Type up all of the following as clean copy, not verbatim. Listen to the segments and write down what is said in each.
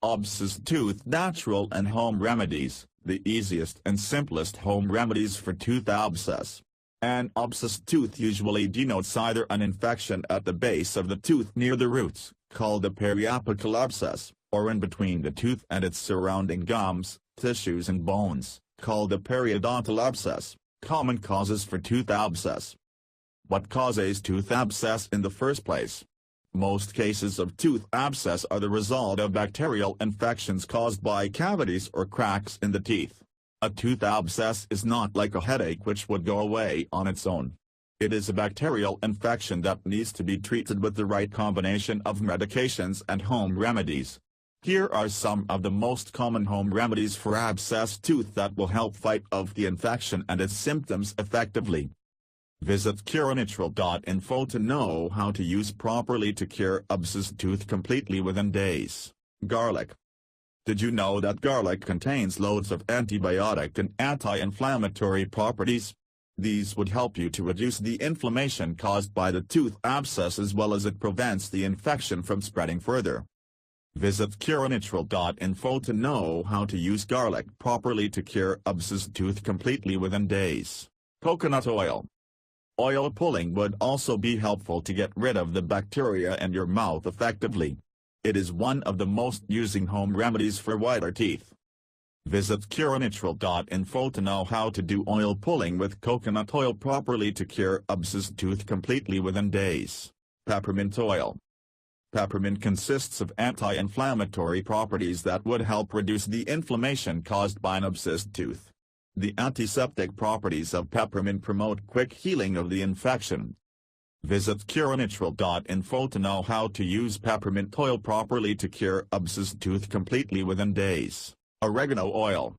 Abscessed tooth natural and home remedies, the easiest and simplest home remedies for tooth abscess. An abscessed tooth usually denotes either an infection at the base of the tooth near the roots, called a periapical abscess, or in between the tooth and its surrounding gums, tissues and bones, called a periodontal abscess. Common causes for tooth abscess. What causes tooth abscess in the first place? Most cases of tooth abscess are the result of bacterial infections caused by cavities or cracks in the teeth. A tooth abscess is not like a headache which would go away on its own. It is a bacterial infection that needs to be treated with the right combination of medications and home remedies. Here are some of the most common home remedies for abscessed tooth that will help fight off the infection and its symptoms effectively. Visit curenatural.info to know how to use properly to cure abscessed tooth completely within days. Garlic. Did you know that garlic contains loads of antibiotic and anti-inflammatory properties? These would help you to reduce the inflammation caused by the tooth abscess as well as it prevents the infection from spreading further. Visit curenatural.info to know how to use garlic properly to cure abscessed tooth completely within days. Coconut oil. Oil pulling would also be helpful to get rid of the bacteria in your mouth effectively. It is one of the most using home remedies for whiter teeth. Visit curenatural.info to know how to do oil pulling with coconut oil properly to cure abscessed tooth completely within days. Peppermint oil. Peppermint consists of anti-inflammatory properties that would help reduce the inflammation caused by an abscessed tooth. The antiseptic properties of peppermint promote quick healing of the infection. Visit curenatural.info to know how to use peppermint oil properly to cure abscessed tooth completely within days. Oregano oil.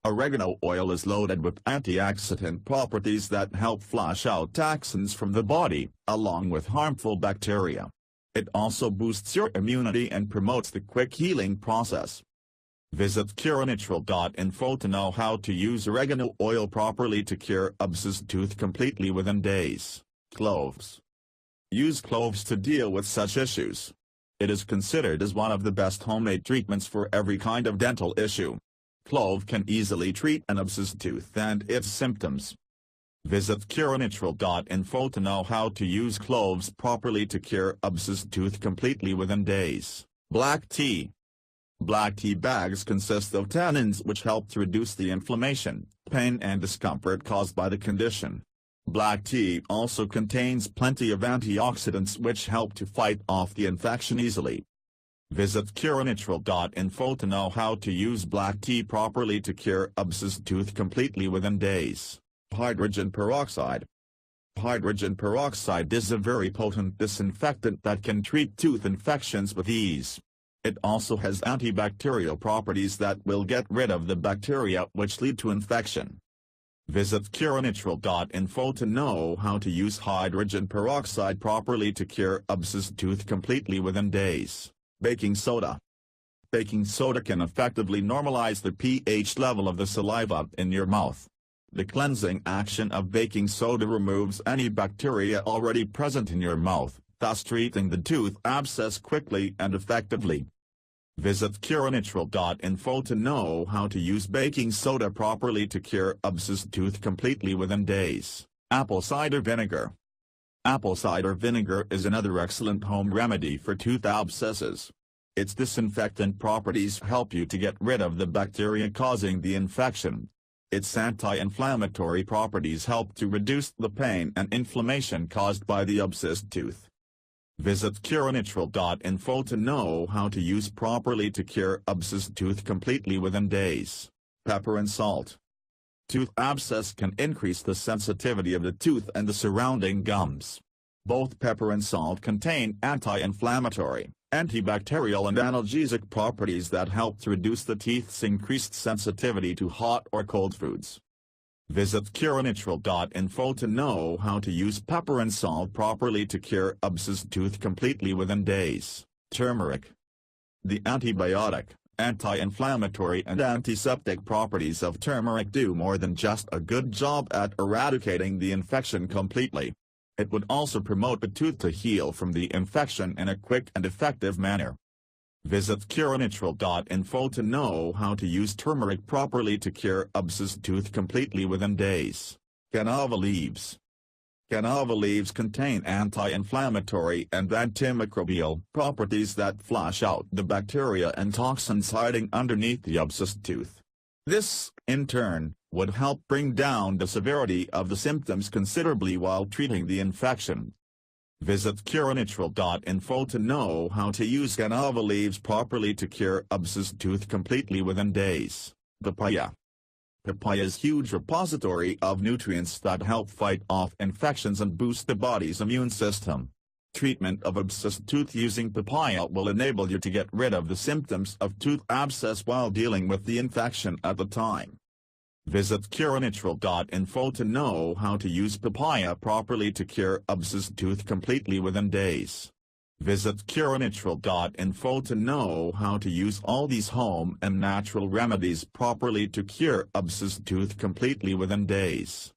Oregano oil is loaded with antioxidant properties that help flush out toxins from the body, along with harmful bacteria. It also boosts your immunity and promotes the quick healing process. Visit curenatural.info to know how to use oregano oil properly to cure abscessed tooth completely within days. Cloves. Use cloves to deal with such issues. It is considered as one of the best homemade treatments for every kind of dental issue. Clove can easily treat an abscessed tooth and its symptoms. Visit curenatural.info to know how to use cloves properly to cure abscessed tooth completely within days. Black tea. Black tea bags consist of tannins which help to reduce the inflammation, pain and discomfort caused by the condition. Black tea also contains plenty of antioxidants which help to fight off the infection easily. Visit curenatural.info to know how to use black tea properly to cure abscessed tooth completely within days. Hydrogen peroxide. Hydrogen peroxide is a very potent disinfectant that can treat tooth infections with ease. It also has antibacterial properties that will get rid of the bacteria which lead to infection. Visit curenatural.info to know how to use hydrogen peroxide properly to cure abscessed tooth completely within days. Baking soda. Baking soda can effectively normalize the pH level of the saliva in your mouth. The cleansing action of baking soda removes any bacteria already present in your mouth, thus treating the tooth abscess quickly and effectively. Visit curenatural.info to know how to use baking soda properly to cure abscessed tooth completely within days. Apple cider vinegar. Apple cider vinegar is another excellent home remedy for tooth abscesses. Its disinfectant properties help you to get rid of the bacteria causing the infection. Its anti-inflammatory properties help to reduce the pain and inflammation caused by the abscessed tooth. Visit curenatural.info to know how to use properly to cure abscessed tooth completely within days. Pepper and salt. Tooth abscess can increase the sensitivity of the tooth and the surrounding gums. Both pepper and salt contain anti-inflammatory, antibacterial and analgesic properties that help to reduce the teeth's increased sensitivity to hot or cold foods. Visit curenatural.info to know how to use pepper and salt properly to cure abscessed tooth completely within days. Turmeric. The antibiotic, anti-inflammatory and antiseptic properties of turmeric do more than just a good job at eradicating the infection completely. It would also promote the tooth to heal from the infection in a quick and effective manner. Visit curenatural.info to know how to use turmeric properly to cure abscessed tooth completely within days. Guava leaves. Guava leaves contain anti-inflammatory and antimicrobial properties that flush out the bacteria and toxins hiding underneath the abscessed tooth. This, in turn, would help bring down the severity of the symptoms considerably while treating the infection. Visit curenatural.info to know how to use guava leaves properly to cure abscessed tooth completely within days. Papaya. Papaya's huge repository of nutrients that help fight off infections and boost the body's immune system. Treatment of abscessed tooth using papaya will enable you to get rid of the symptoms of tooth abscess while dealing with the infection at the time. Visit curenatural.info to know how to use papaya properly to cure abscessed tooth completely within days. Visit curenatural.info to know how to use all these home and natural remedies properly to cure abscessed tooth completely within days.